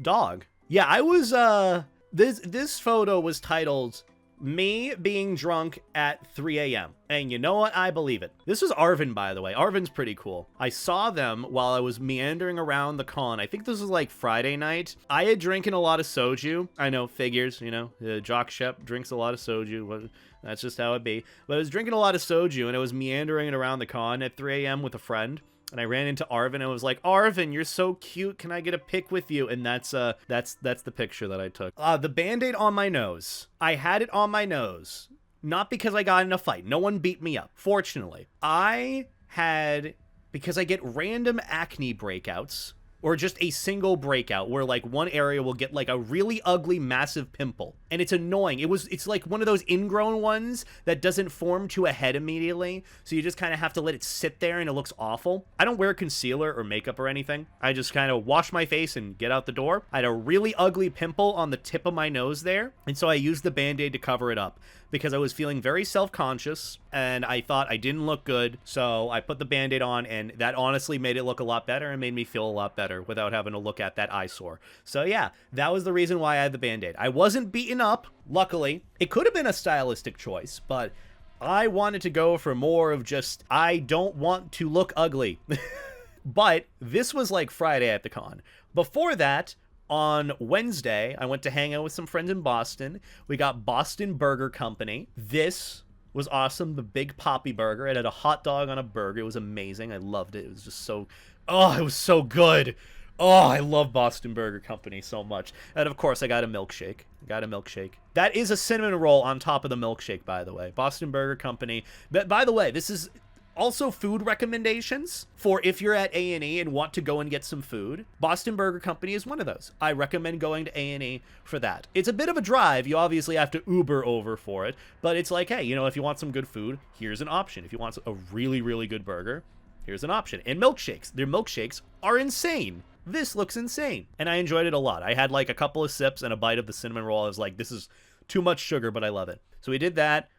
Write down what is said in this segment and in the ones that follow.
dog. Yeah, I was, this photo was titled, "Me being drunk at 3 a.m. And you know what? I believe it. This was Arvin, by the way. Arvin's pretty cool. I saw them while I was meandering around the con. I think this was like Friday night. I had drinking a lot of soju. I know, figures, you know, Jock Shep drinks a lot of soju. That's just how it be. But I was drinking a lot of soju, and I was meandering around the con at 3 a.m. with a friend. And I ran into Arvin and I was like, "Arvin, you're so cute. Can I get a pic with you?" And that's the picture that I took. The Band-Aid on my nose. I had it on my nose. Not because I got in a fight. No one beat me up, fortunately. Because I get random acne breakouts, or just a single breakout where like one area will get like a really ugly, massive pimple. And it's annoying. It's like one of those ingrown ones that doesn't form to a head immediately. So you just kind of have to let it sit there and it looks awful. I don't wear concealer or makeup or anything. I just kind of wash my face and get out the door. I had a really ugly pimple on the tip of my nose there. And so I used the Band-Aid to cover it up because I was feeling very self-conscious and I thought I didn't look good. So I put the Band-Aid on, and that honestly made it look a lot better and made me feel a lot better without having to look at that eyesore. So yeah, that was the reason why I had the Band-Aid. I wasn't beaten up, luckily. It could have been a stylistic choice, but I wanted to go for more of just, I don't want to look ugly. But this was like Friday at the con. Before that, on Wednesday, I went to hang out with some friends in Boston. We got Boston Burger Company. This was awesome. The Big Poppy Burger. It had a hot dog on a burger. It was amazing. I loved it. It was just so... Oh, it was so good. Oh, I love Boston Burger Company so much. And of course, I got a milkshake. That is a cinnamon roll on top of the milkshake, by the way. Boston Burger Company. But by the way, this is also food recommendations for if you're at A&E and want to go and get some food. Boston Burger Company is one of those. I recommend going to A&E for that. It's a bit of a drive. You obviously have to Uber over for it, but it's like, hey, you know, if you want some good food, here's an option. If you want a really, really good burger, here's an option. And milkshakes. Their milkshakes are insane. This looks insane. And I enjoyed it a lot. I had like a couple of sips and a bite of the cinnamon roll. I was like, this is too much sugar, but I love it. So we did that.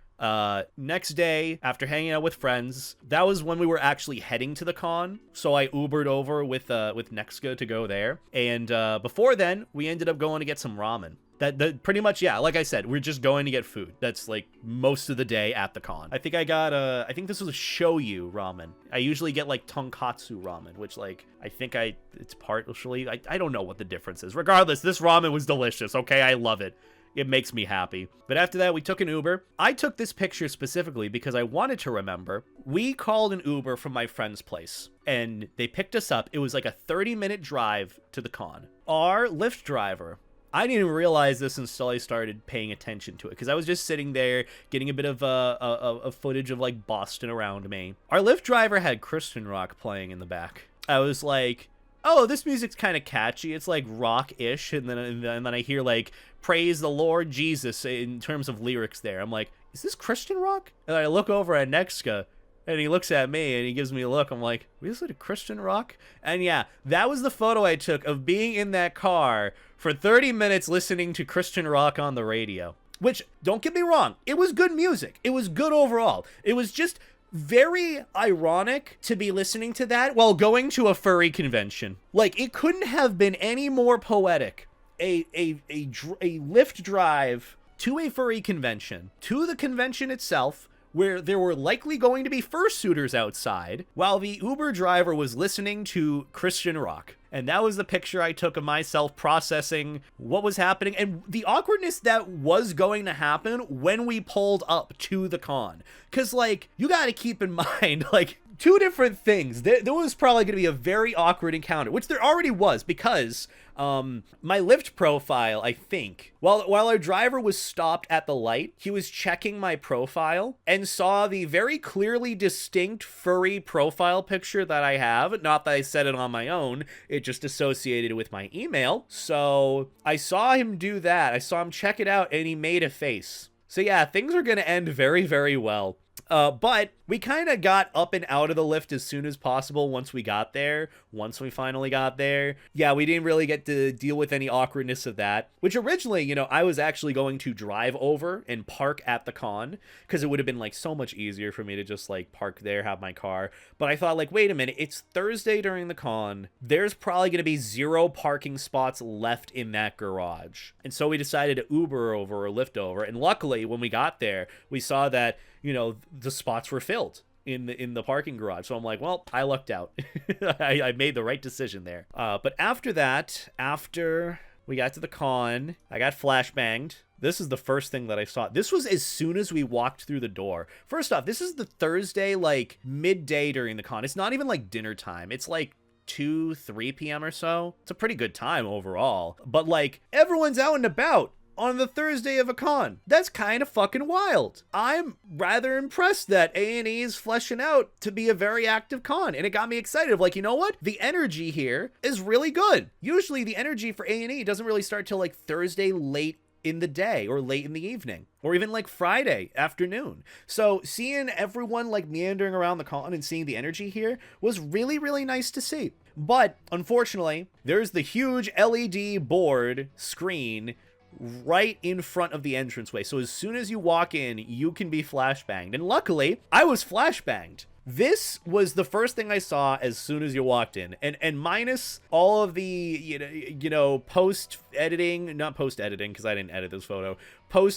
Next day, after hanging out with friends, that was when we were actually heading to the con. So I Ubered over with Nexka to go there. And before then, we ended up going to get some ramen. That pretty much, yeah, like I said, we're just going to get food. That's like most of the day at the con. I think I got I think this was a shoyu ramen. I usually get like tonkatsu ramen, which like, it's partially, I don't know what the difference is. Regardless, this ramen was delicious, okay? I love it. It makes me happy. But after that, we took an Uber. I took this picture specifically because I wanted to remember. We called an Uber from my friend's place, and they picked us up. It was like a 30-minute drive to the con. Our Lyft driver, I didn't even realize this until I started paying attention to it, because I was just sitting there getting a bit of a footage of like Boston around me. Our Lyft driver had Christian rock playing in the back. I was like, oh, this music's kind of catchy. It's like rock-ish, and then I hear like praise the Lord Jesus in terms of lyrics there. I'm like, is this Christian rock? And I look over at Nexka, and he looks at me and he gives me a look. I'm like, we listen to Christian rock? And yeah, that was the photo I took of being in that car for 30 minutes listening to Christian rock on the radio. Which, don't get me wrong, it was good music. It was good overall. It was just very ironic to be listening to that while going to a furry convention. Like, it couldn't have been any more poetic. A Lyft drive to a furry convention, to the convention itself, where there were likely going to be fursuiters outside, while the Uber driver was listening to Christian rock. And that was the picture I took of myself processing what was happening and the awkwardness that was going to happen when we pulled up to the con. Because, like, you got to keep in mind, like, two different things. There was probably going to be a very awkward encounter, which there already was, because my Lyft profile, I think, while our driver was stopped at the light, he was checking my profile and saw the very clearly distinct furry profile picture that I have. Not that I set it on my own, it just associated with my email. So I saw him do that. I saw him check it out, and he made a face. So yeah, things are going to end very, very well. But we kind of got up and out of the lift as soon as possible once we got there. Once we finally got there. Yeah, we didn't really get to deal with any awkwardness of that. Which originally, you know, I was actually going to drive over and park at the con. Because it would have been, like, so much easier for me to just, like, park there, have my car. But I thought, like, wait a minute. It's Thursday during the con. There's probably going to be 0 parking spots left in that garage. And so we decided to Uber over or Lyft over. And luckily, when we got there, we saw that, you know, the spots were filled in the parking garage. So I'm like, well, I lucked out. I made the right decision there. But after that, after we got to the con, I got flashbanged. This is the first thing that I saw. This was as soon as we walked through the door. First off, this is the Thursday, like, midday during the con. It's not even, like, dinner time. It's, like, 2-3 p.m. or so. It's a pretty good time overall. But, like, everyone's out and about on the Thursday of a con. That's kind of fucking wild. I'm rather impressed that A&E is fleshing out to be a very active con, and it got me excited. Like, you know what? The energy here is really good. Usually the energy for A&E doesn't really start till, like, Thursday late in the day or late in the evening, or even like Friday afternoon. So seeing everyone like meandering around the con and seeing the energy here was really, really nice to see. But unfortunately, there's the huge LED board screen right in front of the entranceway. So as soon as you walk in, you can be flashbanged. And luckily, I was flashbanged. This was the first thing I saw as soon as you walked in, and minus all of the, you know, post-editing, not post-editing, because I didn't edit this photo,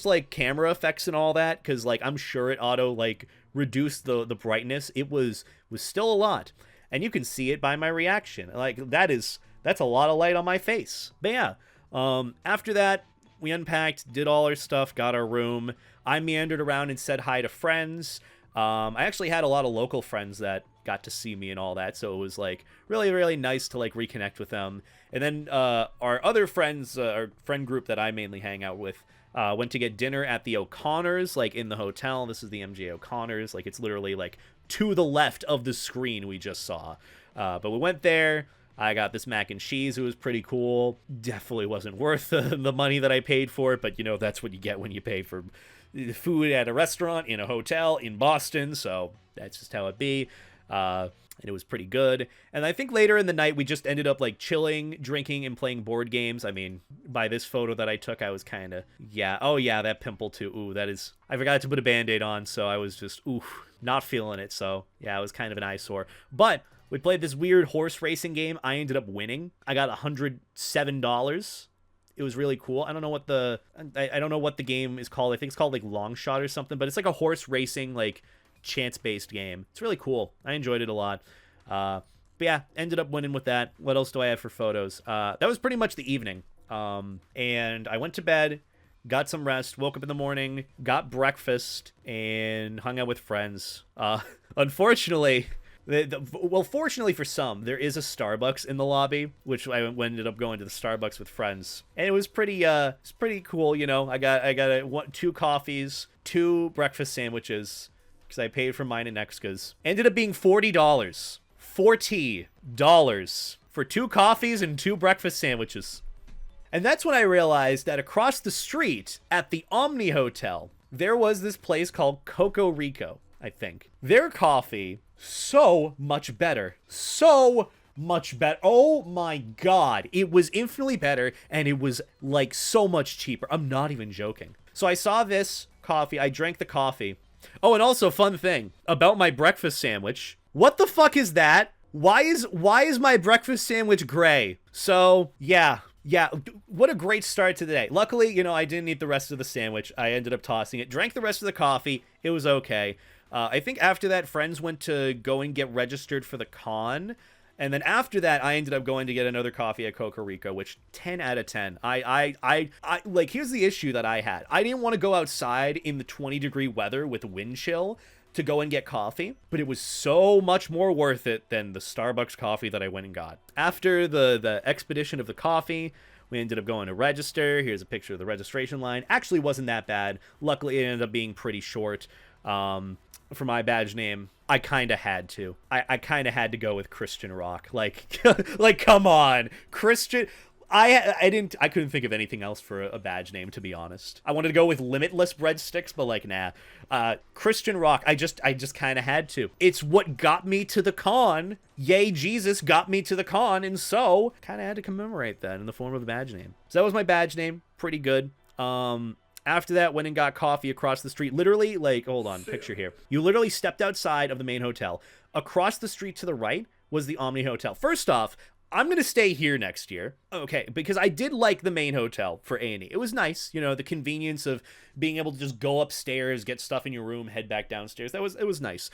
like, camera effects and all that, because, like, I'm sure it auto, like, reduced the brightness. It was still a lot, and you can see it by my reaction. Like, that's a lot of light on my face. But yeah, after that, we unpacked, did all our stuff, got our room. I meandered around and said hi to friends. I actually had a lot of local friends that got to see me and all that, so it was, like, really, really nice to, like, reconnect with them. And then our other friends, our friend group that I mainly hang out with, went to get dinner at the O'Connors, like, in the hotel. This is the MJ O'Connors. Like, it's literally, like, to the left of the screen we just saw. But we went there. I got this mac and cheese. It was pretty cool. Definitely wasn't worth the money that I paid for it, but, you know, that's what you get when you pay for food at a restaurant in a hotel in Boston, so that's just how it be. And it was pretty good. And I think later in the night we just ended up, like, chilling, drinking, and playing board games. I mean, by this photo that I took, I was kind of, yeah, oh yeah, that pimple too. Ooh, that is, I forgot to put a band-aid on, so I was just, ooh, not feeling it. So yeah, it was kind of an eyesore. But we played this weird horse racing game. I ended up winning. I got $107. It was really cool. I don't know what the game is called. I think it's called, like, Long Shot or something, but it's like a horse racing, like, chance-based game. It's really cool. I enjoyed it a lot. But yeah, ended up winning with that. What else do I have for photos? That was pretty much the evening. And I went to bed, got some rest, woke up in the morning, got breakfast, and hung out with friends. Unfortunately, well, fortunately for some, there is a Starbucks in the lobby, which I ended up going to the Starbucks with friends, and it was pretty cool. You know, I got 2 coffees, 2 breakfast sandwiches, because I paid for mine and Exca's. Ended up being $40, $40 for 2 coffees and 2 breakfast sandwiches. And that's when I realized that across the street at the Omni Hotel, there was this place called Coco Rico, I think. Their coffee, so much better. So much better. Oh my god. It was infinitely better, and it was, like, so much cheaper. I'm not even joking. So I saw this coffee. I drank the coffee. Oh, and also, fun thing about my breakfast sandwich. What the fuck is that? Why is my breakfast sandwich gray? So, yeah, what a great start to the day. Luckily, you know, I didn't eat the rest of the sandwich. I ended up tossing it. Drank the rest of the coffee. It was okay. I think after that, friends went to go and get registered for the con. And then after that, I ended up going to get another coffee at Coco Rico, which 10 out of 10. I like, here's the issue that I had. I didn't want to go outside in the 20-degree weather with wind chill to go and get coffee, but it was so much more worth it than the Starbucks coffee that I went and got. After the expedition of the coffee, we ended up going to register. Here's a picture of the registration line. Actually wasn't that bad. Luckily, it ended up being pretty short. For my badge name, I kind of had to. I kind of had to go with Christian Rock. Like, like, come on. Christian... I couldn't think of anything else for a badge name, to be honest. I wanted to go with Limitless Breadsticks, but like, nah. Christian Rock, I just kind of had to. It's what got me to the con. Yay, Jesus got me to the con, and so kind of had to commemorate that in the form of a badge name. So that was my badge name. Pretty good. After that, went and got coffee across the street. Literally, like, hold on, picture here. You literally stepped outside of the main hotel. Across the street to the right was the Omni Hotel. First off, I'm going to stay here next year. Okay, because I did like the main hotel for A&E. It was nice, you know, the convenience of being able to just go upstairs, get stuff in your room, head back downstairs. It was nice.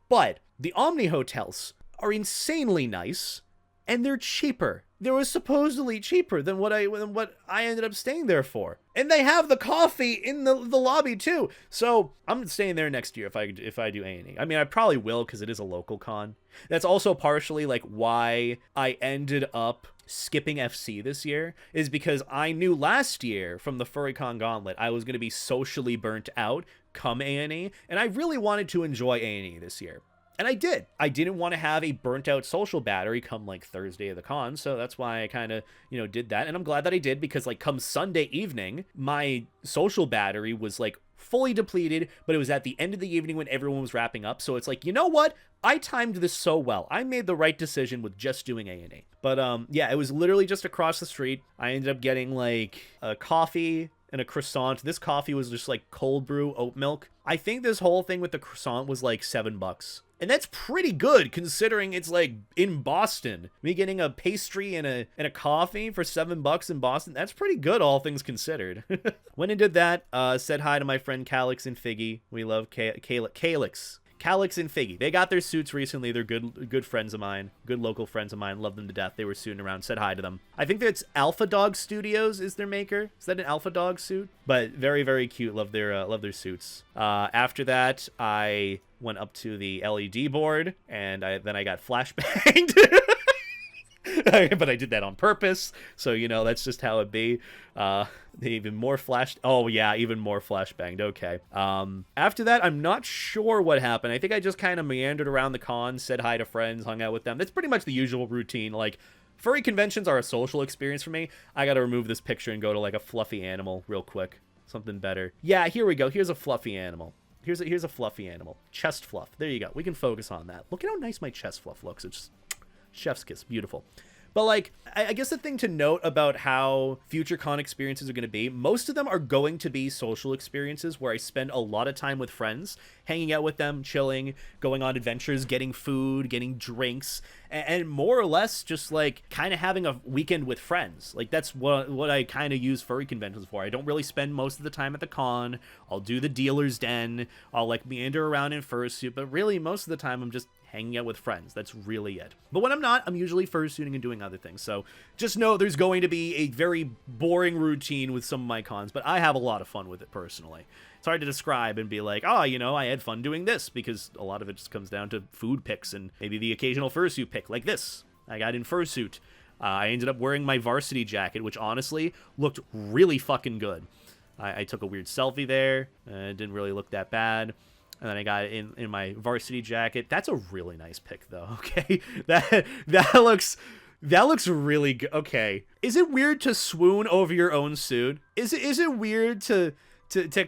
But the Omni hotels are insanely nice, and they're cheaper. They were supposedly cheaper than what I ended up staying there for. And they have the coffee in the lobby too. So I'm staying there next year if I do A&E. I mean, I probably will because it is a local con. That's also partially like why I ended up skipping FC this year, is because I knew last year from the FurryCon Gauntlet I was going to be socially burnt out come A&E, and I really wanted to enjoy A&E this year. And I did. I didn't want to have a burnt out social battery come like Thursday of the con. So that's why I kind of, you know, did that. And I'm glad that I did, because like come Sunday evening, my social battery was like fully depleted, but it was at the end of the evening when everyone was wrapping up. So it's like, you know what? I timed this so well. I made the right decision with just doing A&E. But yeah, it was literally just across the street. I ended up getting like a coffee and a croissant. This coffee was just like cold brew oat milk. I think this whole thing with the croissant was like $7. And that's pretty good considering it's like in Boston. Me getting a pastry and a coffee for $7 in Boston, that's pretty good, all things considered. Went and did that. Said hi to my friend Calix and Figgy. We love Calix. Calix and Figgy. They got their suits recently. They're good friends of mine. Good local friends of mine. Love them to death. They were suiting around. Said hi to them. I think that's Alpha Dog Studios is their maker. Is that an Alpha Dog suit? But very, very cute. Love their suits. After that, I went up to the LED board, and then I got flashbanged. But I did that on purpose, so you know that's just how it be. Even more flashbanged. Okay. After that, I'm not sure what happened. I think I just kind of meandered around the con, said hi to friends, hung out with them. That's pretty much the usual routine. Like, furry conventions are a social experience for me. I gotta remove this picture and go to like a fluffy animal real quick. Something better. Yeah, here we go. Here's a fluffy animal. Here's a fluffy animal. Chest fluff. There you go. We can focus on that. Look at how nice my chest fluff looks. It's just chef's kiss. Beautiful. But like, I guess the thing to note about how future con experiences are going to be, most of them are going to be social experiences where I spend a lot of time with friends, hanging out with them, chilling, going on adventures, getting food, getting drinks, and more or less just like kind of having a weekend with friends. Like that's what I kind of use furry conventions for. I don't really spend most of the time at the con. I'll do the dealer's den. I'll like meander around in fursuit, but really most of the time I'm just hanging out with friends. That's really it. But when I'm not, I'm usually fursuiting and doing other things. So just know there's going to be a very boring routine with some of my cons, but I have a lot of fun with it personally. It's hard to describe and be like, oh, you know, I had fun doing this, because a lot of it just comes down to food picks and maybe the occasional fursuit pick like this. I got in fursuit. I ended up wearing my varsity jacket, which honestly looked really fucking good. I took a weird selfie there. It didn't really look that bad. And then I got it in my varsity jacket. That's a really nice pic, though. Okay, that looks really good. Okay, is it weird to swoon over your own suit? Is it weird to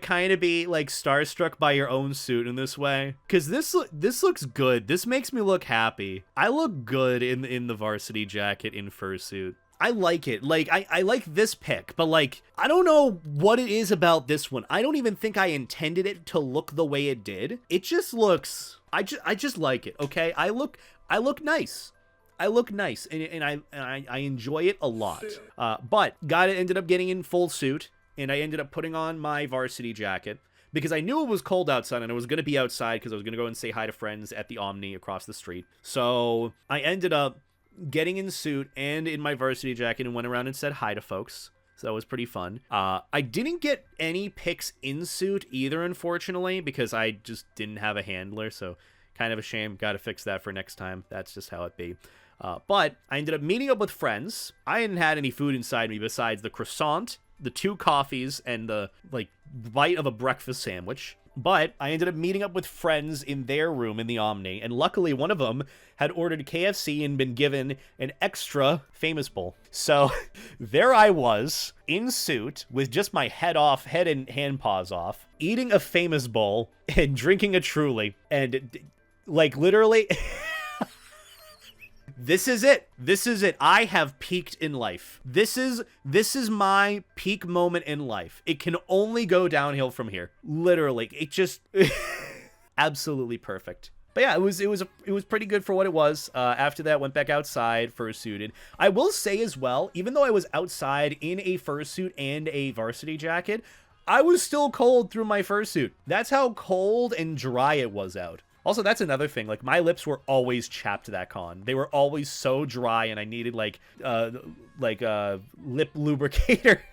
kind of be like starstruck by your own suit in this way? Because this looks good. This makes me look happy. I look good in the varsity jacket in fursuit. I like it. Like, I like this pic, but like, I don't know what it is about this one. I don't even think I intended it to look the way it did. It just looks, I just like it, okay? I look nice. I look nice, and I enjoy it a lot. But ended up getting in full suit, and I ended up putting on my varsity jacket, because I knew it was cold outside, and I was going to be outside because I was going to go and say hi to friends at the Omni across the street. So I ended up getting in suit and in my varsity jacket and went around and said hi to folks. So that was pretty fun. I didn't get any pics in suit either, unfortunately, because I just didn't have a handler. So kind of a shame. Got to fix that for next time. That's just how it be. But I ended up meeting up with friends. I hadn't had any food inside me besides the croissant, the 2 coffees, and the like bite of a breakfast sandwich. But I ended up meeting up with friends in their room in the Omni, and luckily one of them had ordered KFC and been given an extra famous bowl. So there I was, in suit, with just my head and hand paws off, eating a famous bowl and drinking a Truly, and like literally... This is it. This is it. I have peaked in life. This is my peak moment in life. It can only go downhill from here. Literally. It just absolutely perfect. But yeah, it was pretty good for what it was. After that, went back outside, fursuited. I will say as well, even though I was outside in a fursuit and a varsity jacket, I was still cold through my fursuit. That's how cold and dry it was out. Also, that's another thing. Like, my lips were always chapped that con. They were always so dry, and I needed, lip lubricator,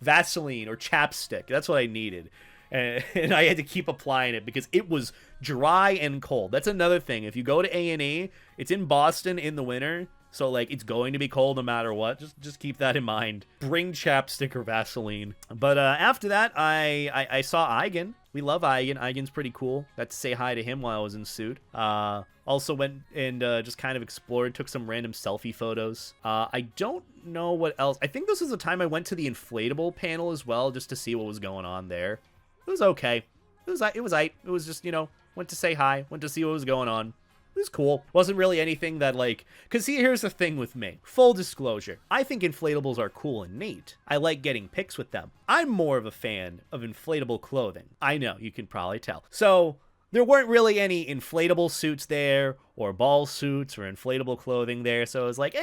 Vaseline, or chapstick. That's what I needed. And I had to keep applying it because it was dry and cold. That's another thing. If you go to A&E, it's in Boston in the winter, so, like, it's going to be cold no matter what. Just keep that in mind. Bring chapstick or Vaseline. But after that, I saw Eigen. We love Eigen. Eigen's pretty cool. Got to say hi to him while I was in suit. Also went and just kind of explored, took some random selfie photos. I don't know what else. I think this was the time I went to the inflatable panel as well, just to see what was going on there. It was okay. It was just, you know, went to say hi, went to see what was going on. It was cool. Wasn't really anything that, like... Because, see, here's the thing with me. Full disclosure. I think inflatables are cool and neat. I like getting pics with them. I'm more of a fan of inflatable clothing. I know, you can probably tell. So, there weren't really any inflatable suits there, or ball suits, or inflatable clothing there, so I was like,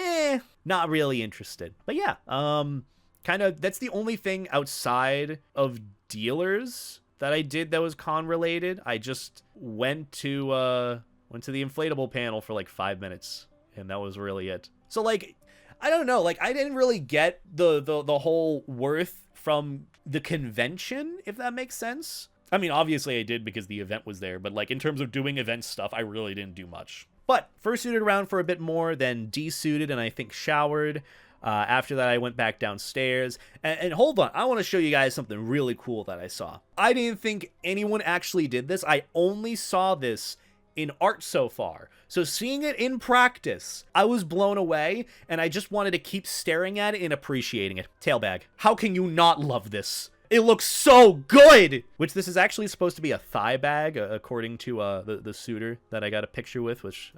not really interested. But yeah, kind of, that's the only thing outside of dealers that I did that was con-related. I just went to the inflatable panel for like 5 minutes, and that was really it. So, like, I don't know, like, I didn't really get the whole worth from the convention, if that makes sense. I mean, obviously I did because the event was there, but, like, in terms of doing event stuff, I really didn't do much. But fursuited around for a bit more, then desuited, and I think showered. After that, I went back downstairs. And hold on, I want to show you guys something really cool that I saw. I didn't think anyone actually did this. I only saw this in art so far. So seeing it in practice, I was blown away, and I just wanted to keep staring at it and appreciating it. Tail bag. How can you not love this? It looks so good! Which this is actually supposed to be a thigh bag, according to the suitor that I got a picture with, which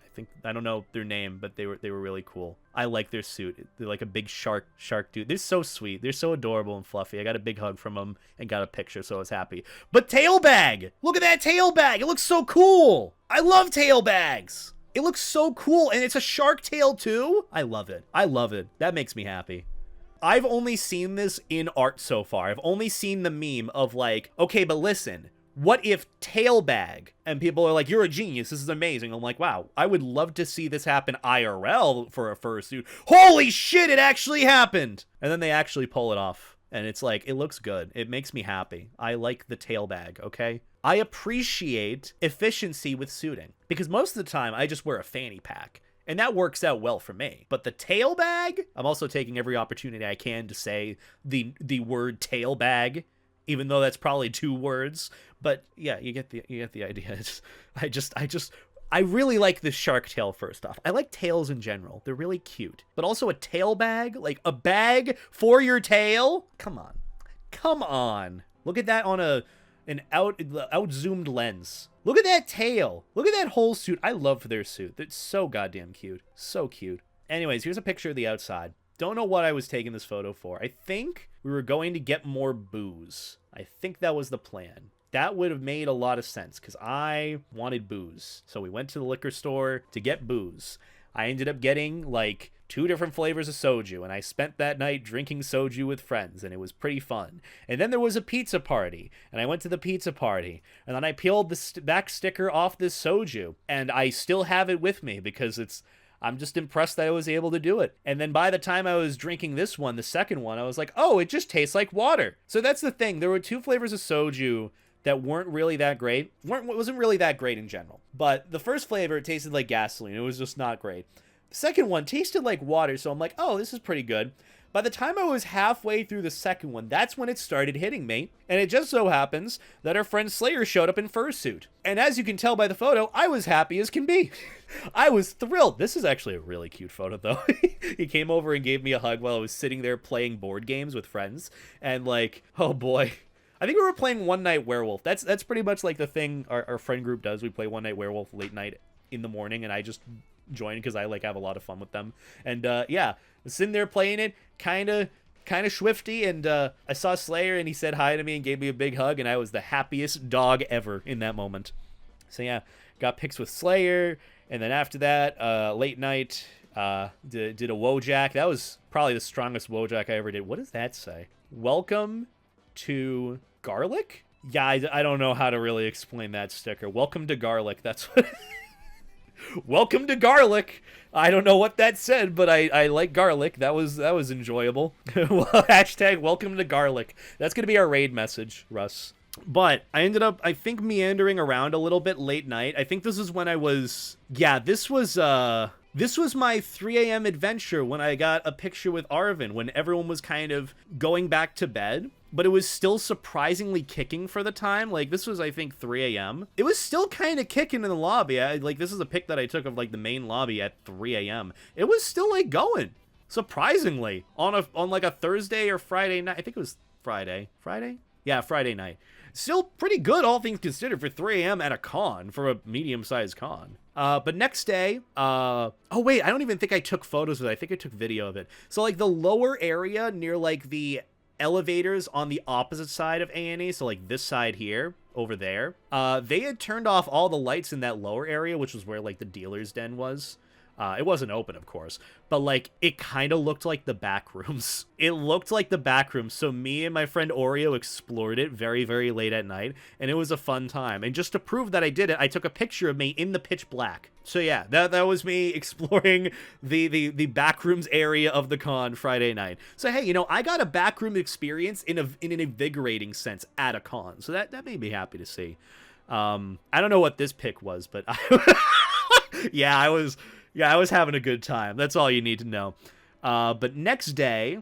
I don't know their name, but they were really cool. I like their suit. They're like a big shark dude. They're so sweet. They're so adorable and fluffy. I got a big hug from them and got a picture, so I was happy. But tail bag! Look at that tail bag! It looks so cool! I love tail bags! It looks so cool, and it's a shark tail too? I love it. I love it. That makes me happy. I've only seen this in art so far. I've only seen the meme of like, okay, but listen, what if tail bag? And people are like, you're a genius, this is amazing. I'm like, wow, I would love to see this happen IRL for a fursuit. Holy shit, it actually happened! And then they actually pull it off. And it's like, it looks good. It makes me happy. I like the tail bag, okay? I appreciate efficiency with suiting. Because most of the time, I just wear a fanny pack. And that works out well for me. But the tail bag, I'm also taking every opportunity I can to say the word tail bag, even though that's probably 2 words. But yeah, you get the idea. I really like this shark tail first off. I like tails in general. They're really cute. But also a tail bag, like a bag for your tail? Come on. Come on. Look at that on an out-zoomed lens. Look at that tail. Look at that whole suit. I love their suit. It's so goddamn cute. So cute. Anyways, here's a picture of the outside. Don't know what I was taking this photo for. I think we were going to get more booze. I think that was the plan. That would have made a lot of sense because I wanted booze. So we went to the liquor store to get booze. I ended up getting like 2 different flavors of soju, and I spent that night drinking soju with friends, and it was pretty fun. And then there was a pizza party, and I went to the pizza party, and then I peeled the back sticker off this soju, and I still have it with me because I'm just impressed that I was able to do it. And then by the time I was drinking this one, the second one, I was like, oh, it just tastes like water. So that's the thing. There were 2 flavors of soju that weren't really that great. Wasn't really that great in general. But the first flavor, it tasted like gasoline. It was just not great. The second one tasted like water, so I'm like, oh, this is pretty good. By the time I was halfway through the second one, that's when it started hitting me. And it just so happens that our friend Slayer showed up in fursuit. And as you can tell by the photo, I was happy as can be. I was thrilled. This is actually a really cute photo, though. He came over and gave me a hug while I was sitting there playing board games with friends. And like, oh boy. I think we were playing One Night Werewolf. That's pretty much like the thing our friend group does. We play One Night Werewolf late night in the morning, and I just join because I like have a lot of fun with them. And yeah, I was sitting there playing it, kind of swifty, and I saw Slayer, and he said hi to me and gave me a big hug, and I was the happiest dog ever in that moment. So yeah, got pics with Slayer, and then after that, late night, did a Wojak. That was probably the strongest Wojak I ever did. What does that say? Welcome to Garlic? Yeah, I don't know how to really explain that sticker. Welcome to Garlic. That's what... Welcome to Garlic. I don't know what that said, but I like garlic. That was enjoyable. Hashtag welcome to Garlic. That's going to be our raid message, Russ. But I ended up, I think, meandering around a little bit late night. I think this is when I was... Yeah, this was my 3 a.m. adventure when I got a picture with Arvin, when everyone was kind of going back to bed. But it was still surprisingly kicking for the time. Like, this was, I think, 3 a.m. It was still kind of kicking in the lobby. This is a pic that I took of, like, the main lobby at 3 a.m. It was still, like, going. Surprisingly. On like, a Thursday or Friday night. I think it was Friday. Friday? Yeah, Friday night. Still pretty good, all things considered, for 3 a.m. at a con. For a medium-sized con. But next day, oh wait, I don't even think I took photos of it. I think I took video of it. So, like, the lower area near, like, the elevators on the opposite side of A&E, so like this side here, over there, they had turned off all the lights in that lower area, which was where like the dealer's den was. It wasn't open, of course, but like it kind of looked like the back rooms. It looked like the back rooms. So me and my friend Oreo explored it very, very late at night, and it was a fun time. And just to prove that I did it, I took a picture of me in the pitch black. So yeah, that was me exploring the back rooms area of the con Friday night. So hey, you know, I got a backroom experience in an invigorating sense at a con. So that made me happy to see. I don't know what this pic was, but yeah, I was having a good time. That's all you need to know. But next day,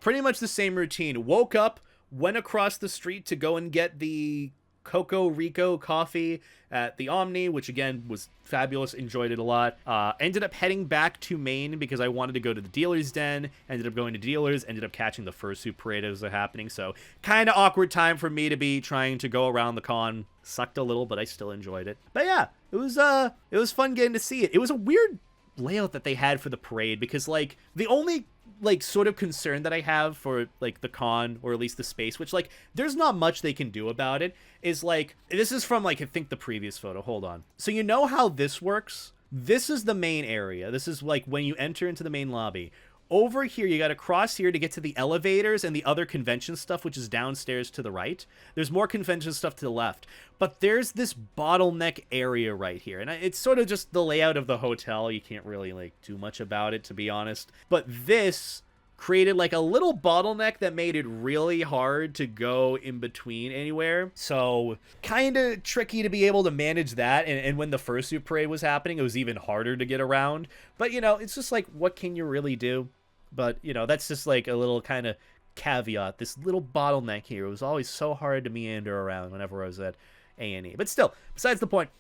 pretty much the same routine. Woke up, went across the street to go and get the Coco Rico coffee at the Omni, which again was fabulous. Enjoyed it a lot. Ended up heading back to Maine because I wanted to go to the dealer's den. Ended up going to dealers. Ended up catching the fursuit parade as it was happening. So kind of awkward time for me to be trying to go around the con. Sucked a little, but I still enjoyed it. But yeah, it was fun getting to see it. It was a weird layout that they had for the parade because like the only like sort of concern that I have for like the con, or at least the space, which like there's not much they can do about it, is like, this is from like I think the previous photo. Hold on. So you know how this works? This is the main area. This is like when you enter into the main lobby. Over here, you got to cross here to get to the elevators and the other convention stuff, which is downstairs to the right. There's more convention stuff to the left. But there's this bottleneck area right here. And it's sort of just the layout of the hotel. You can't really, like, do much about it, to be honest. But this created, like, a little bottleneck that made it really hard to go in between anywhere. So, kind of tricky to be able to manage that. And when the fursuit parade was happening, it was even harder to get around. But, you know, it's just like, what can you really do? But, you know, that's just like a little kind of caveat. This little bottleneck here. It was always so hard to meander around whenever I was at A&E. But still, besides the point,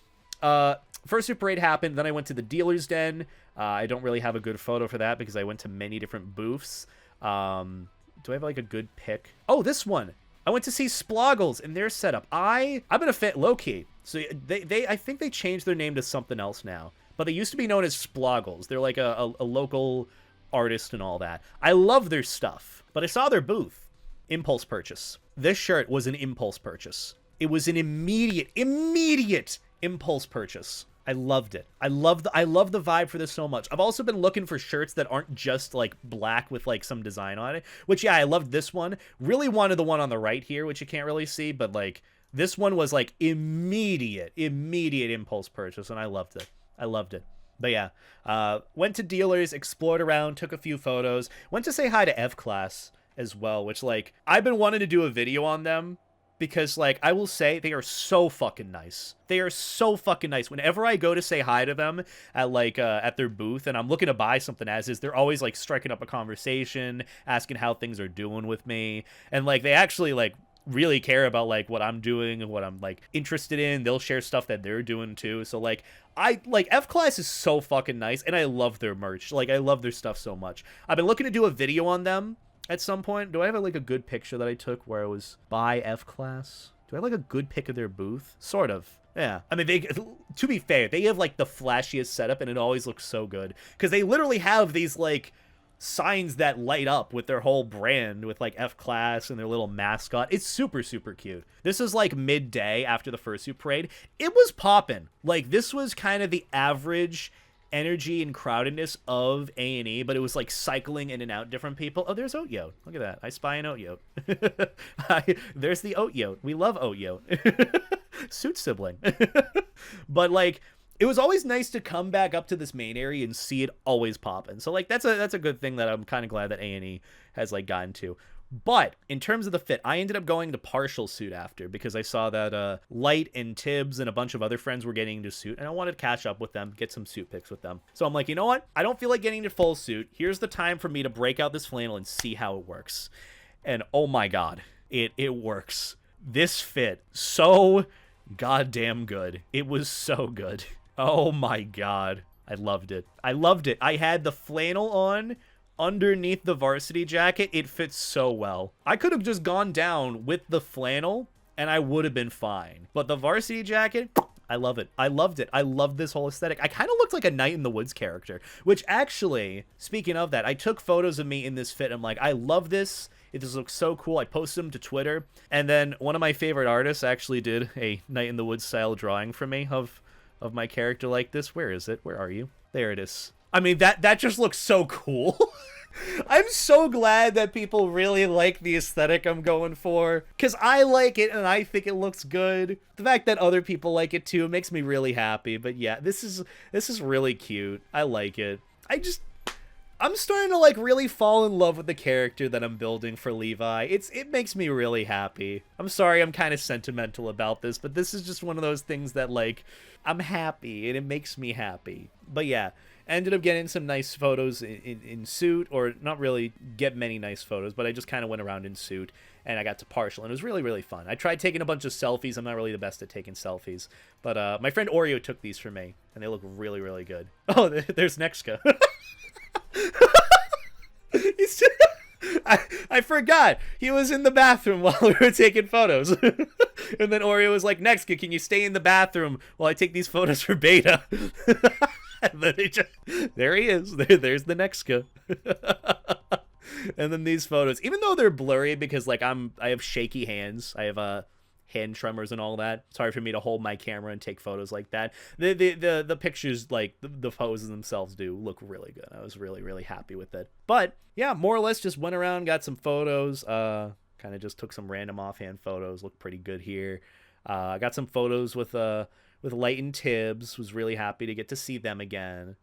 fursuit parade happened. Then I went to the dealer's den. I don't really have a good photo for that because I went to many different booths. Do I have like a good pick? Oh, this one. I went to see Sploggles and their setup. I'm gonna fit low-key. So I think they changed their name to something else now. But they used to be known as Sploggles. They're like a local artist and all that. I love their stuff, but I saw their booth. Impulse purchase. This shirt was an impulse purchase. It was an immediate impulse purchase. I loved it. I love the vibe for this so much. I've also been looking for shirts that aren't just like black with like some design on it, which yeah, I loved this one. Really wanted the one on the right here, which you can't really see, but like this one was like immediate impulse purchase, and I loved it. But yeah, went to dealers, explored around, took a few photos, went to say hi to F-Class as well, which like I've been wanting to do a video on them because, like, I will say they are so fucking nice. They are so fucking nice. Whenever I go to say hi to them at, like, at their booth, and I'm looking to buy something as is, they're always, like, striking up a conversation, asking how things are doing with me. And, like, they actually, like, really care about, like, what I'm doing and what I'm, like, interested in. They'll share stuff that they're doing, too. So, like, F-Class is so fucking nice, and I love their merch. Like, I love their stuff so much. I've been looking to do a video on them at some point. Do I have, like, a good picture that I took where I was by F-Class? Do I have, like, a good pic of their booth? Sort of. Yeah. I mean, to be fair, they have, like, the flashiest setup, and it always looks so good. Because they literally have these, like, signs that light up with their whole brand, with, like, F-Class and their little mascot. It's super, super cute. This is, like, midday after the fursuit parade. It was poppin'. Like, this was kind of the average energy and crowdedness of A&E, but it was like cycling in and out different people. Oh, there's Oat Yote. Look at that. I spy an Oat Yote. There's the Oat Yote. We love Oat Yote. Suit sibling. But, like, it was always nice to come back up to this main area and see it always popping. So, like, that's a good thing that I'm kind of glad that A&E has, like, gotten to. But in terms of the fit, I ended up going to partial suit after, because I saw that Light and Tibbs and a bunch of other friends were getting into suit, and I wanted to catch up with them, get some suit pics with them. So I'm like, you know what? I don't feel like getting to full suit. Here's the time for me to break out this flannel and see how it works. And oh my god, it works. This fit so goddamn good. It was so good. Oh my god. I loved it. I loved it. I had the flannel on underneath the varsity jacket. It fits so well. I could have just gone down with the flannel and I would have been fine. But the varsity jacket, I love it. I loved it. I love this whole aesthetic. I kind of looked like a Night in the Woods character, which actually, speaking of that, I took photos of me in this fit. I'm like, I love this. This looks so cool. I posted them to Twitter. And then one of my favorite artists actually did a Night in the Woods style drawing for me of my character like this. Where is it? Where are you? There it is. I mean, that just looks so cool. I'm so glad that people really like the aesthetic I'm going for, because I like it and I think it looks good. The fact that other people like it too makes me really happy. But yeah, this is really cute. I like it. I'm starting to, like, really fall in love with the character that I'm building for Levi. It makes me really happy. I'm sorry I'm kind of sentimental about this, but this is just one of those things that, like, I'm happy and it makes me happy. But yeah, ended up getting some nice photos in suit, or not really get many nice photos, but I just kind of went around in suit and I got to partial, and it was really, really fun. I tried taking a bunch of selfies. I'm not really the best at taking selfies, but my friend Oreo took these for me and they look really, really good. Oh, there's Nexka. I forgot he was in the bathroom while we were taking photos. And then Oreo was like, Nexka, can you stay in the bathroom while I take these photos for beta? And then there he is. There's the Nexka. And then these photos, even though they're blurry because, like, I have shaky hands, I have hand tremors and all that. It's hard for me to hold my camera and take photos like that. The pictures, like the poses themselves, do look really good. I was really, really happy with it. But yeah, more or less just went around, got some photos, kind of just took some random offhand photos. Looked pretty good here. I got some photos with Light and Tibbs. Was really happy to get to see them again.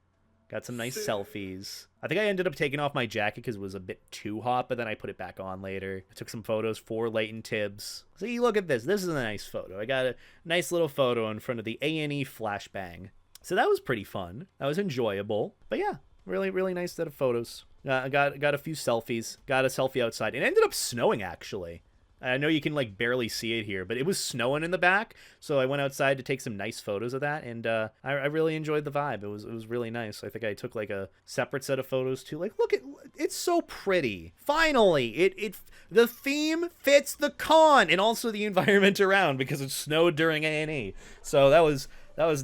Got some nice selfies. I think I ended up taking off my jacket because it was a bit too hot, but then I put it back on later. I took some photos for Light and Tibbs. See, look at this. This is a nice photo. I got a nice little photo in front of the A&E flashbang. So that was pretty fun. That was enjoyable. But yeah, really, really nice set of photos. I got a few selfies. Got a selfie outside. It ended up snowing, actually. I know you can, like, barely see it here, but it was snowing in the back, so I went outside to take some nice photos of that, and I really enjoyed the vibe. It was really nice. I think I took, like, a separate set of photos too. Like, look at it's so pretty. Finally, the theme fits the con and also the environment around, because it snowed during A&E. So that was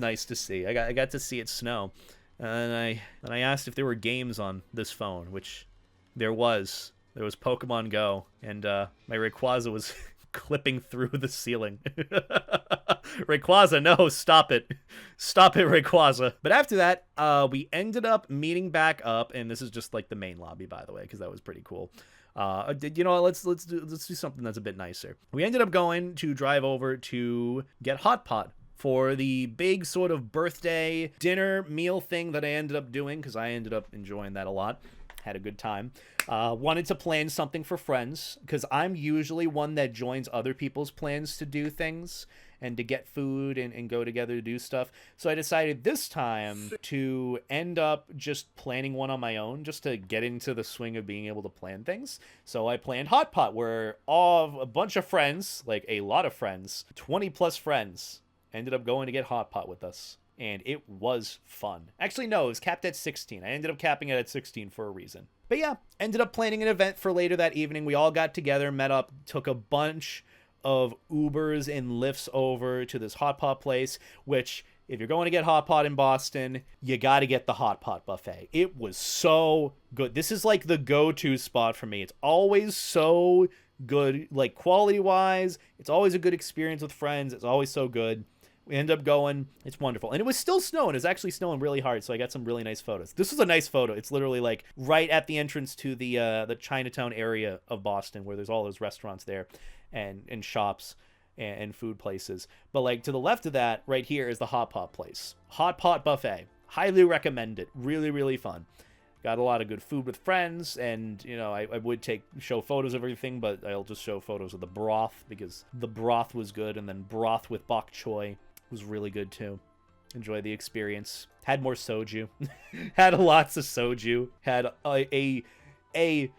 nice to see. I got to see it snow, and I asked if there were games on this phone, which there was. There was Pokemon Go, and my Rayquaza was clipping through the ceiling. Rayquaza, no, stop it. Stop it, Rayquaza. But after that, we ended up meeting back up, and this is just like the main lobby, by the way, because that was pretty cool. You know what, let's do something that's a bit nicer. We ended up going to drive over to get Hot Pot for the big sort of birthday dinner meal thing that I ended up doing, because I ended up enjoying that a lot. Had a good time. Wanted to plan something for friends, because I'm usually one that joins other people's plans to do things and to get food and go together to do stuff. So I decided this time to end up just planning one on my own, just to get into the swing of being able to plan things. So I planned Hot Pot, where a bunch of friends, like a lot of friends, 20 plus friends, ended up going to get Hot Pot with us. And it was fun. Actually, no, it was capped at 16. I ended up capping it at 16 for a reason. But yeah, ended up planning an event for later that evening. We all got together, met up, took a bunch of Ubers and Lyfts over to this Hot Pot place, which, if you're going to get Hot Pot in Boston, you got to get the Hot Pot buffet. It was so good. This is like the go-to spot for me. It's always so good, like quality-wise. It's always a good experience with friends. It's always so good. We end up going. It's wonderful. And it was still snowing. It was actually snowing really hard, so I got some really nice photos. This was a nice photo. It's literally like right at the entrance to the Chinatown area of Boston, where there's all those restaurants there and shops and food places. But like to the left of that, right here, is the Hot Pot place. Hot Pot buffet. Highly recommend it. Really, really fun. Got a lot of good food with friends, and, you know, I would show photos of everything, but I'll just show photos of the broth, because the broth was good, and then broth with bok choy was really good too. Enjoy the experience. Had more soju. Had lots of soju. Had a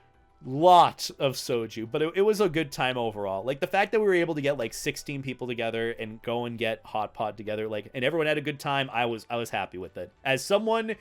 lot of soju, but it was a good time overall. Like the fact that we were able to get like 16 people together and go and get Hot Pot together, like, and everyone had a good time. I was happy with it. As someone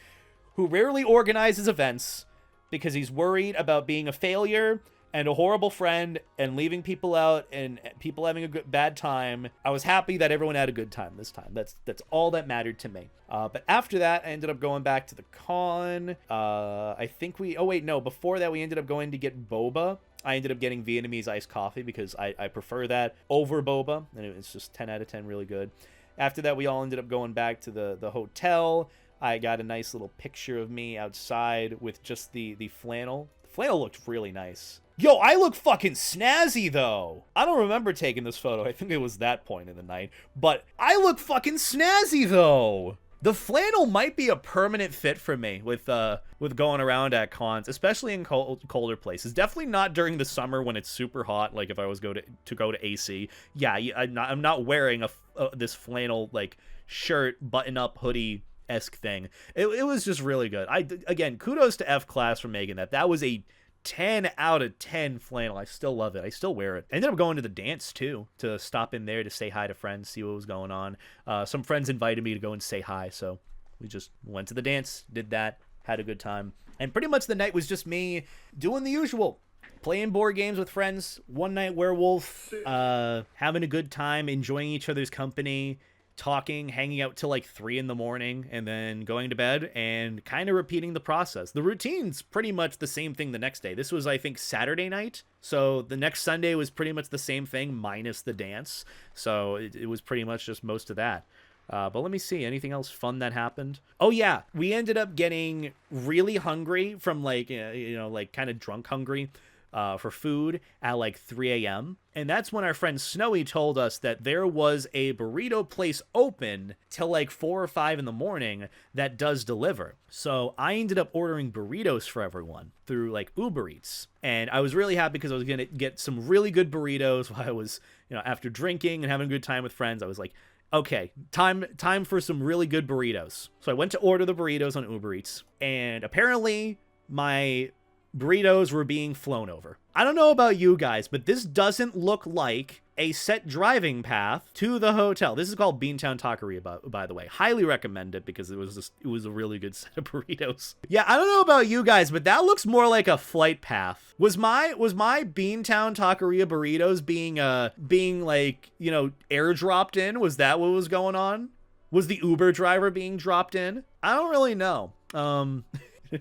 who rarely organizes events because he's worried about being a failure and a horrible friend and leaving people out and people having a bad time, I was happy that everyone had a good time this time. That's all that mattered to me. But after that, I ended up going back to the con. I think before that, we ended up going to get boba. I ended up getting Vietnamese iced coffee because I prefer that over boba, and it's just 10 out of 10 really good. After that, we all ended up going back to the hotel. I got a nice little picture of me outside with just the flannel. The flannel looked really nice. Yo, I look fucking snazzy, though. I don't remember taking this photo. I think it was that point in the night. But I look fucking snazzy, though. The flannel might be a permanent fit for me with going around at cons, especially in colder places. Definitely not during the summer when it's super hot, like if I was go to AC. Yeah, I'm not wearing this flannel, like, shirt, button-up hoodie-esque thing. It was just really good. Again, kudos to F-Class for making that. That was a 10 out of 10 flannel. I still love it. I still wear it. I ended up going to the dance too, to stop in there to say hi to friends, see what was going on. Some friends invited me to go and say hi, so we just went to the dance, did that, had a good time. And pretty much the night was just me doing the usual. Playing board games with friends, one night werewolf, having a good time, enjoying each other's company, talking, hanging out till like 3 in the morning, and then going to bed and kind of repeating the process. The routine's pretty much the same thing the next day. This was, I think, Saturday night. So the next Sunday was pretty much the same thing minus the dance. So it was pretty much just most of that. But let me see, anything else fun that happened? Oh yeah, we ended up getting really hungry from like kind of drunk hungry for food at like 3 a.m. And that's when our friend Snowy told us that there was a burrito place open till like 4 or 5 in the morning that does deliver. So I ended up ordering burritos for everyone through like Uber Eats. And I was really happy because I was going to get some really good burritos while I was, after drinking and having a good time with friends. I was like, okay, time for some really good burritos. So I went to order the burritos on Uber Eats, and apparently my burritos were being flown over. I don't know about you guys, but this doesn't look like a set driving path to the hotel. This is called Beantown Taqueria, by the way. Highly recommend it because it was a really good set of burritos. Yeah, I don't know about you guys, but that looks more like a flight path. Was my Beantown Taqueria burritos being like, airdropped in? Was that what was going on? Was the Uber driver being dropped in? I don't really know.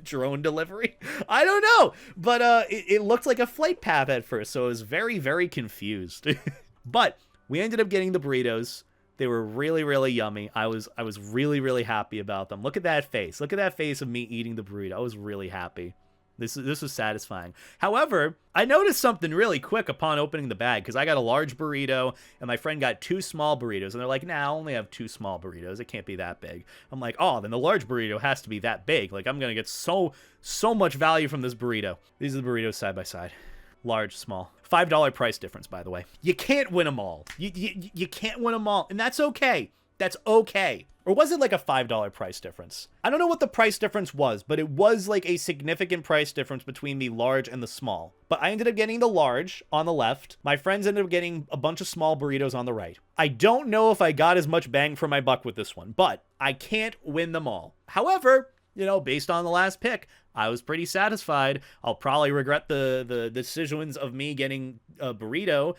Drone delivery? I don't know, but it looked like a flight path at first, so I was very, very confused. But we ended up getting the burritos. They were really, really yummy. I was really, really happy about them. Look at that face. Look at that face of me eating the burrito. I was really happy. This was satisfying. However, I noticed something really quick upon opening the bag, because I got a large burrito and my friend got 2 small burritos, and they're like, nah, I only have 2 small burritos. It can't be that big. I'm like, oh, then the large burrito has to be that big. Like, I'm gonna get so much value from this burrito. These are the burritos side by side. Large, small. $5 price difference, by the way. You can't win them all. You can't win them all, and that's okay. That's okay. Or was it like a $5 price difference? I don't know what the price difference was, but it was like a significant price difference between the large and the small. But I ended up getting the large on the left. My friends ended up getting a bunch of small burritos on the right. I don't know if I got as much bang for my buck with this one, but I can't win them all. However, you know, based on the last pick, I was pretty satisfied. I'll probably regret the decisions of me getting a burrito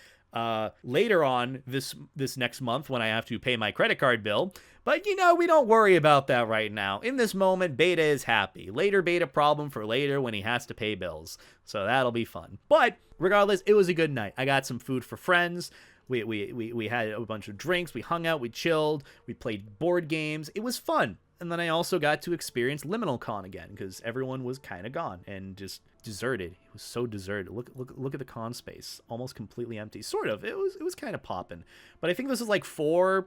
later on this next month when I have to pay my credit card bill. But, you know, we don't worry about that right now. In this moment, Beta is happy. Later Beta problem for later when he has to pay bills. So that'll be fun. But regardless, it was a good night. I got some food for friends. We had a bunch of drinks. We hung out. We chilled. We played board games. It was fun. And then I also got to experience Liminal Con again, because everyone was kind of gone and just deserted. It was so deserted. Look at the con space, almost completely empty. Sort of. It was kind of popping. But I think this was like 5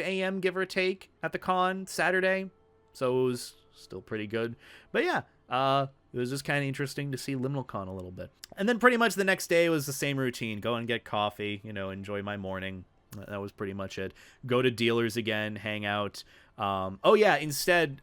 a.m. give or take at the con Saturday, so it was still pretty good. But yeah, it was just kind of interesting to see Liminal Con a little bit. And then pretty much the next day was the same routine: go and get coffee, you know, enjoy my morning. That was pretty much it. Go to dealers again, hang out. Oh yeah, instead,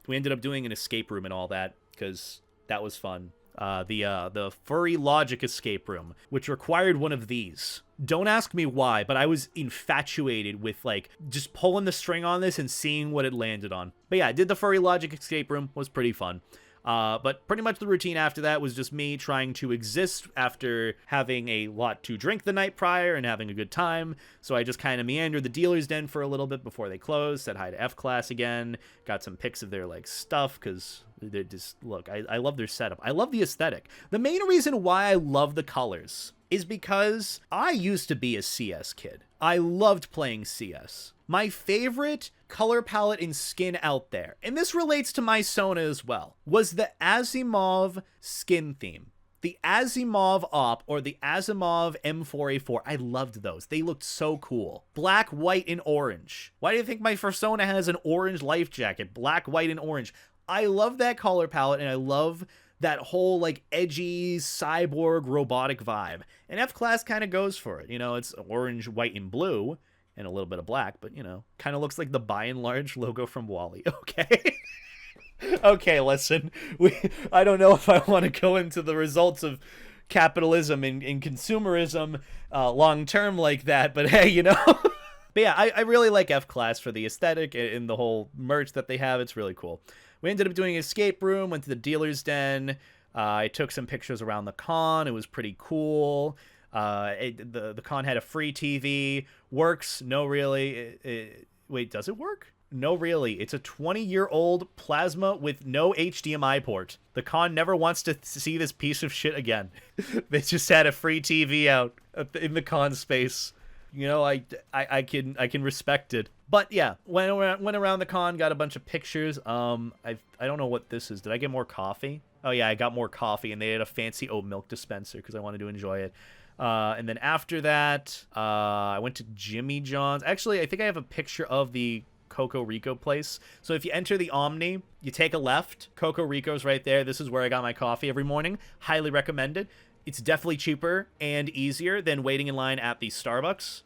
we ended up doing an escape room and all that, because that was fun. The Furry Logic escape room, which required one of these. Don't ask me why, but I was infatuated with, like, just pulling the string on this and seeing what it landed on. But yeah, I did the Furry Logic escape room. Was pretty fun. But pretty much the routine after that was just me trying to exist after having a lot to drink the night prior and having a good time. So I just kind of meandered the dealer's den for a little bit before they closed, said hi to F-Class again, got some pics of their, like, stuff, because they're just, look, I love their setup. I love the aesthetic. The main reason why I love the colors is because I used to be a CS kid. I loved playing CS. My favorite color palette and skin out there, and this relates to my Sona as well, was the Asimov skin theme. The Asimov Op, or the Asimov M4A4, I loved those. They looked so cool. Black, white, and orange. Why do you think my Fursona has an orange life jacket? Black, white, and orange. I love that color palette, and I love that whole, like, edgy cyborg robotic vibe. And F-Class kind of goes for it. You know, it's orange, white, and blue, and a little bit of black, but, you know, kind of looks like the By and Large logo from Wall-E. Okay. Okay, listen. I don't know if I want to go into the results of capitalism and consumerism long-term like that, but hey, you know. But yeah, I really like F-Class for the aesthetic and the whole merch that they have. It's really cool. We ended up doing an escape room, went to the dealer's den. I took some pictures around the con. It was pretty cool. The con had a free TV. Works? No, really. Wait, does it work? No, really. It's a 20-year-old plasma with no HDMI port. The con never wants to see this piece of shit again. They just had a free TV out in the con space. You know, I can respect it. But yeah, went around the con, got a bunch of pictures. I don't know what this is. Did I get more coffee? Oh yeah, I got more coffee, and they had a fancy oat milk dispenser because I wanted to enjoy it. And then after that, I went to Jimmy John's. Actually, I think I have a picture of the Coco Rico place. So if you enter the Omni, you take a left. Coco Rico's right there. This is where I got my coffee every morning. Highly recommended. It's definitely cheaper and easier than waiting in line at the Starbucks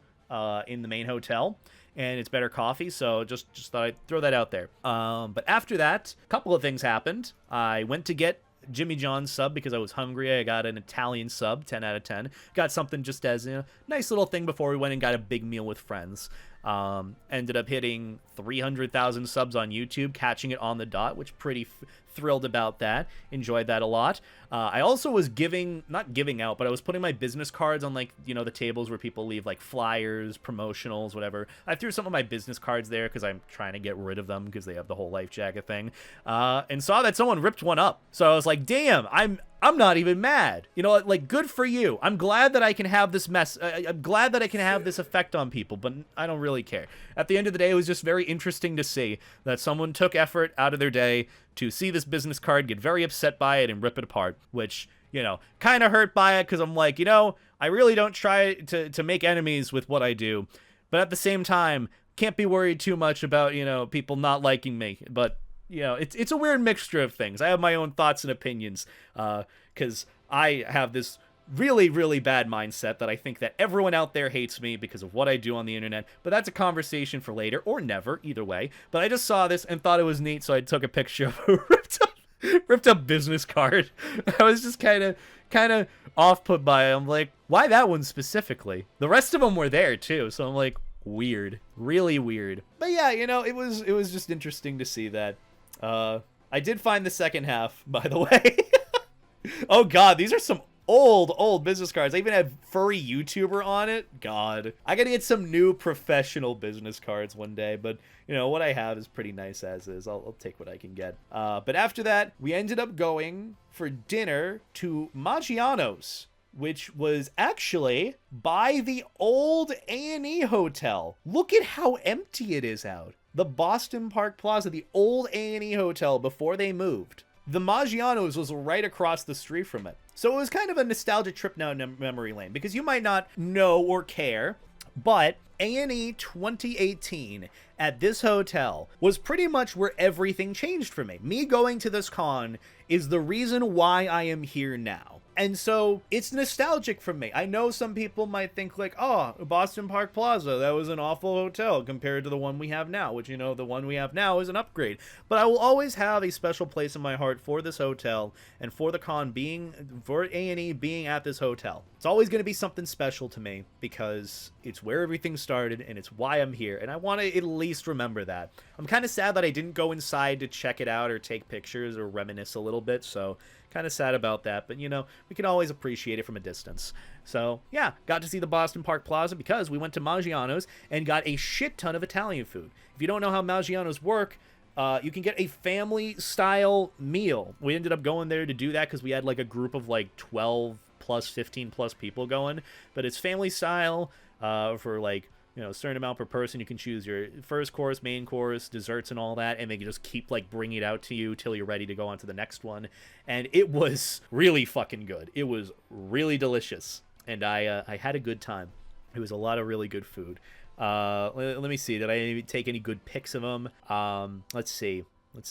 in the main hotel. And it's better coffee, so just thought I'd throw that out there. But after that, a couple of things happened. I went to get Jimmy John's sub because I was hungry. I got an Italian sub, 10 out of 10. Got something just as a nice little thing before we went and got a big meal with friends. Ended up hitting 300,000 subs on YouTube, catching it on the dot, which pretty thrilled about that. Enjoyed that a lot. I also was not giving out, but I was putting my business cards on, like, you know, the tables where people leave, like, flyers, promotionals, whatever. I threw some of my business cards there because I'm trying to get rid of them because they have the whole life jacket thing. And saw that someone ripped one up. So I was like, damn, I'm not even mad. You know, like, good for you. I'm glad that I can have this I'm glad that I can have this effect on people, but I don't really care. At the end of the day, it was just very interesting to see that someone took effort out of their day to see this business card, get very upset by it, and rip it apart, which, you know, kind of hurt by it, because I'm like, you know, I really don't try to make enemies with what I do, but at the same time, can't be worried too much about, you know, people not liking me. But, you know, it's a weird mixture of things. I have my own thoughts and opinions, because I have this really, really bad mindset that I think that everyone out there hates me because of what I do on the internet. But that's a conversation for later, or never, either way. But I just saw this and thought it was neat, so I took a picture of a ripped up business card. I was just kind of off put by it. I'm like, why that one specifically? The rest of them were there too, so I'm like, weird, really weird. But yeah, you know, it was just interesting to see that. I did find the second half, by the way. Oh god, these are some old business cards. I even had Furry YouTuber on it. God, I gotta get some new professional business cards one day, but you know what I have is pretty nice as is. I'll take what I can get. But after that, we ended up going for dinner to Maggiano's, which was actually by the old A&E Hotel. Look at how empty it is out. The Boston Park Plaza, the old A&E Hotel before they moved. The Maggiano's was right across the street from it. So it was kind of a nostalgia trip down memory lane, because you might not know or care, but A&E 2018 at this hotel was pretty much where everything changed for me. Me going to this con is the reason why I am here now. And so it's nostalgic for me. I know some people might think like, oh, Boston Park Plaza, that was an awful hotel compared to the one we have now, which, you know, the one we have now is an upgrade. But I will always have a special place in my heart for this hotel and for the con for A&E being at this hotel. It's always going to be something special to me because it's where everything started and it's why I'm here. And I want to at least remember that. I'm kind of sad that I didn't go inside to check it out or take pictures or reminisce a little bit. So kind of sad about that, but you know, we can always appreciate it from a distance. So yeah, got to see the Boston Park Plaza because we went to Maggiano's and got a shit ton of Italian food. If you don't know how Maggiano's work, you can get a family style meal. We ended up going there to do that because we had like a group of like 12 plus 15 plus people going, but it's family style for like, you know, a certain amount per person. You can choose your first course, main course, desserts, and all that, and they can just keep like bringing it out to you till you're ready to go on to the next one. And it was really fucking good. It was really delicious, and I had a good time. It was a lot of really good food. Let me see. Did I take any good pics of them? Let's see.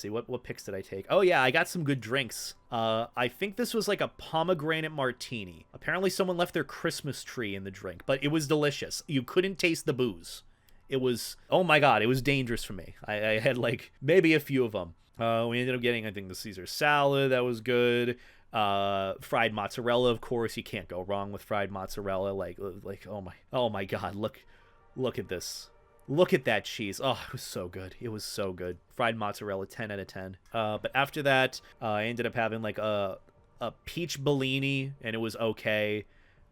What pics did I take? Oh yeah, I got some good drinks. I think this was like a pomegranate martini. Apparently someone left their Christmas tree in the drink, but it was delicious. You couldn't taste the booze. It was, oh my god, it was dangerous for me. I had like maybe a few of them. We ended up getting, I think, the Caesar salad. That was good. Fried mozzarella, of course. You can't go wrong with fried mozzarella. Like oh my god, look at this. Look at that cheese. Oh, it was so good. It was so good. Fried mozzarella, 10 out of 10. But after that, I ended up having like a peach Bellini, and it was okay.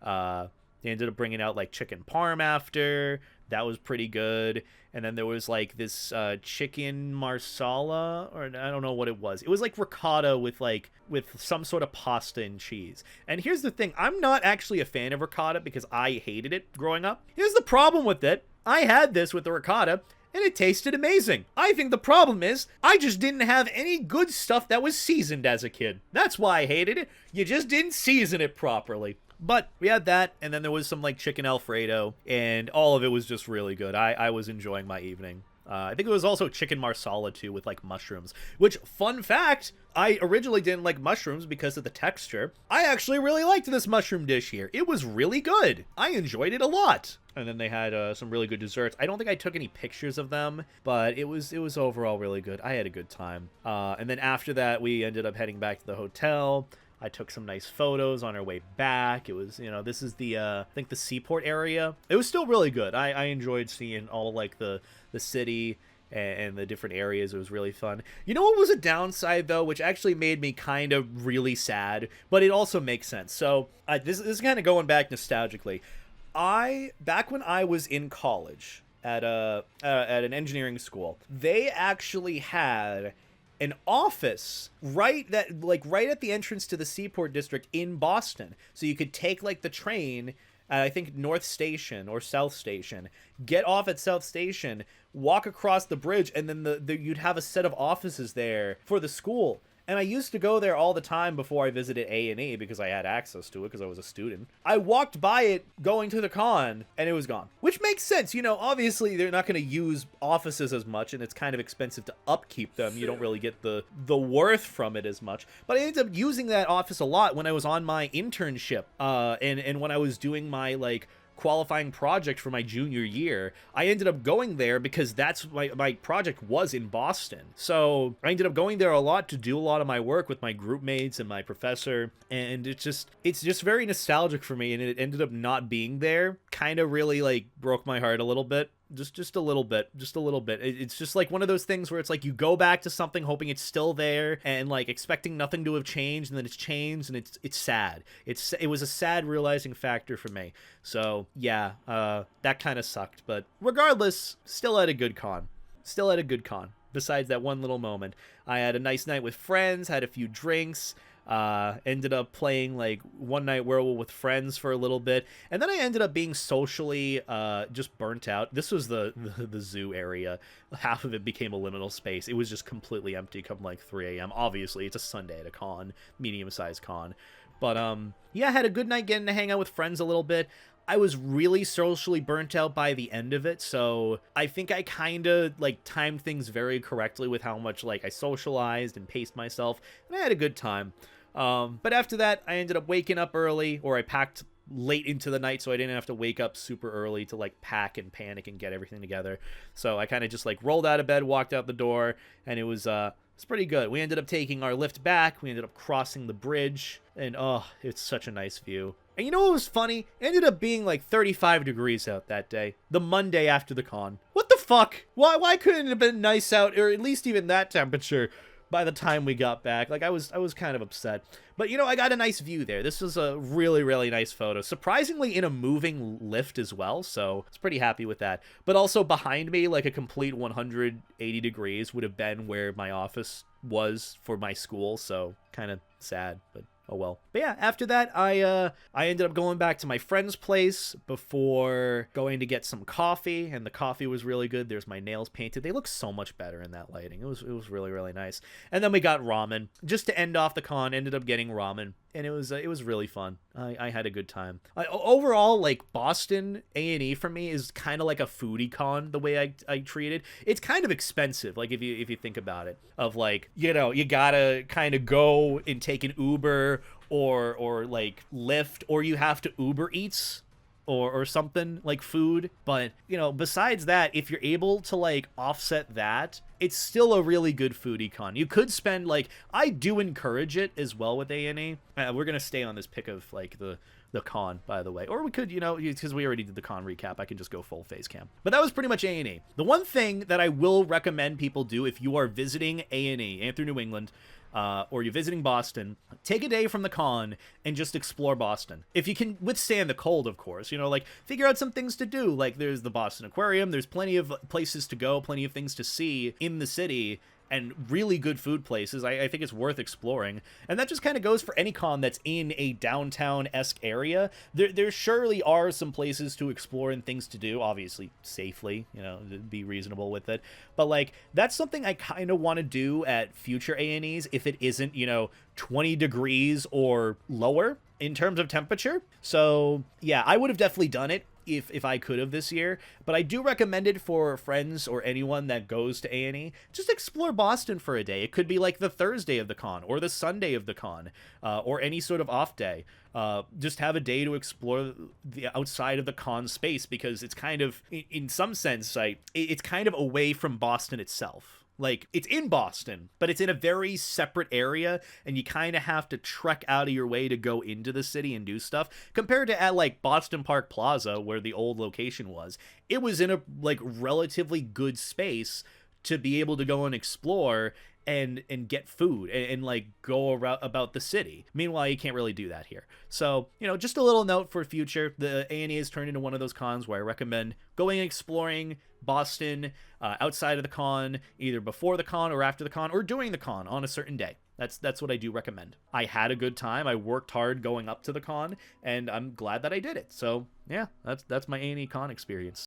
They ended up bringing out like chicken parm after. That was pretty good. And then there was like this chicken marsala, or I don't know what it was. It was like ricotta with some sort of pasta and cheese. And here's the thing. I'm not actually a fan of ricotta because I hated it growing up. Here's the problem with it. I had this with the ricotta, and it tasted amazing. I think the problem is, I just didn't have any good stuff that was seasoned as a kid. That's why I hated it. You just didn't season it properly. But we had that, and then there was some like chicken Alfredo, and all of it was just really good. I was enjoying my evening. I think it was also chicken marsala too with like mushrooms, which, fun fact, I originally didn't like mushrooms because of the texture. I actually really liked this mushroom dish here. It was really good. I enjoyed it a lot. And then they had some really good desserts. I don't think I took any pictures of them, but it was overall really good. I had a good time. And then after that, we ended up heading back to the hotel. I took some nice photos on our way back. It was, you know, this is the, I think the seaport area. It was still really good. I enjoyed seeing all like the city and the different areas. It was really fun. You know what was a downside though, which actually made me kind of really sad, but it also makes sense. So this is kind of going back nostalgically. Back when I was in college at an engineering school, they actually had an office right at the entrance to the Seaport District in Boston. So you could take like the train, I think North Station or South Station, get off at South Station, walk across the bridge, and then you'd have a set of offices there for the school. And I used to go there all the time before I visited A&E because I had access to it because I was a student. I walked by it going to the con, and it was gone. Which makes sense. You know, obviously they're not going to use offices as much, and it's kind of expensive to upkeep them. You don't really get the worth from it as much. But I ended up using that office a lot when I was on my internship, and when I was doing my, like, qualifying project for my junior year. I ended up going there because that's my project was in Boston. So I ended up going there a lot to do a lot of my work with my group mates and my professor, and it's just very nostalgic for me, and it ended up not being there. Kind of really like broke my heart a little bit. Just a little bit. It's just like one of those things where it's like you go back to something hoping it's still there and like expecting nothing to have changed, and then it's changed, and it's sad. It was a sad realizing factor for me. So yeah, that kind of sucked. But regardless, still had a good con. Besides that one little moment, I had a nice night with friends, had a few drinks. Ended up playing like One Night Werewolf with friends for a little bit, and then I ended up being socially just burnt out. This was the zoo area. Half of it became a liminal space. It was just completely empty come like 3 a.m. Obviously, it's a Sunday at a con, medium-sized con. But yeah, I had a good night getting to hang out with friends a little bit. I was really socially burnt out by the end of it, so I think I kind of like timed things very correctly with how much like I socialized and paced myself, and I had a good time. But after that, I ended up waking up early, or I packed late into the night so I didn't have to wake up super early to like pack and panic and get everything together. So I kind of just like rolled out of bed, walked out the door, and it's pretty good. We ended up taking our lift back. We ended up crossing the bridge, and oh, it's such a nice view. And you know what was funny? It ended up being like 35 degrees out that day, the Monday after the con. What the fuck? Why couldn't it have been nice out, or at least even that temperature by the time we got back? Like I was kind of upset. But you know, I got a nice view there. This was a really, really nice photo. Surprisingly in a moving lift as well, so I was pretty happy with that. But also behind me, like a complete 180 degrees would have been where my office was for my school, so kind of sad, but oh well. But yeah, after that, I ended up going back to my friend's place before going to get some coffee, and the coffee was really good. There's my nails painted. They look so much better in that lighting. It was really, really nice. And then we got ramen. Just to end off the con, ended up getting ramen, and it was really fun. I had a good time. Overall, like, Boston A&E for me is kind of like a foodie con, the way I treat it. It's kind of expensive, like, if you think about it, of like, you know, you gotta kind of go and take an Uber or like Lyft, or you have to Uber Eats or something like food. But, you know, besides that, if you're able to like offset that, it's still a really good foodie con. You could spend, like, I do encourage it as well with A&E. We're gonna stay on this pick of like the con, by the way, or we could, you know, because we already did the con recap, I can just go full face cam. But that was pretty much A&E. The one thing that I will recommend people do if you are visiting A&E, Anthro New England, or you're visiting Boston, take a day from the con and just explore Boston. If you can withstand the cold, of course, you know, like, figure out some things to do. Like, there's the Boston Aquarium, there's plenty of places to go, plenty of things to see in the city, and really good food places. I think it's worth exploring. And that just kind of goes for any con that's in a downtown-esque area. There surely are some places to explore and things to do, obviously safely, you know, be reasonable with it. But, like, that's something I kind of want to do at future A&Es if it isn't, you know, 20 degrees or lower in terms of temperature. So, yeah, I would have definitely done it if I could have this year, but I do recommend it for friends or anyone that goes to A&E. Just explore Boston for a day. It could be like the Thursday of the con or the Sunday of the con, or any sort of off day. Just have a day to explore the outside of the con space, because it's kind of, in some sense, like, it's kind of away from Boston itself. Like, it's in Boston, but it's in a very separate area, and you kind of have to trek out of your way to go into the city and do stuff. Compared to at, like, Boston Park Plaza, where the old location was, it was in a, like, relatively good space to be able to go and explore and get food and like go around about the city. Meanwhile, you can't really do that here. So, you know, just a little note for future. The A&E has turned into one of those cons where I recommend going and exploring Boston outside of the con, either before the con or after the con or during the con on a certain day. That's what I do recommend. I had a good time. I worked hard going up to the con, and I'm glad that I did it. So yeah, that's my A&E con experience.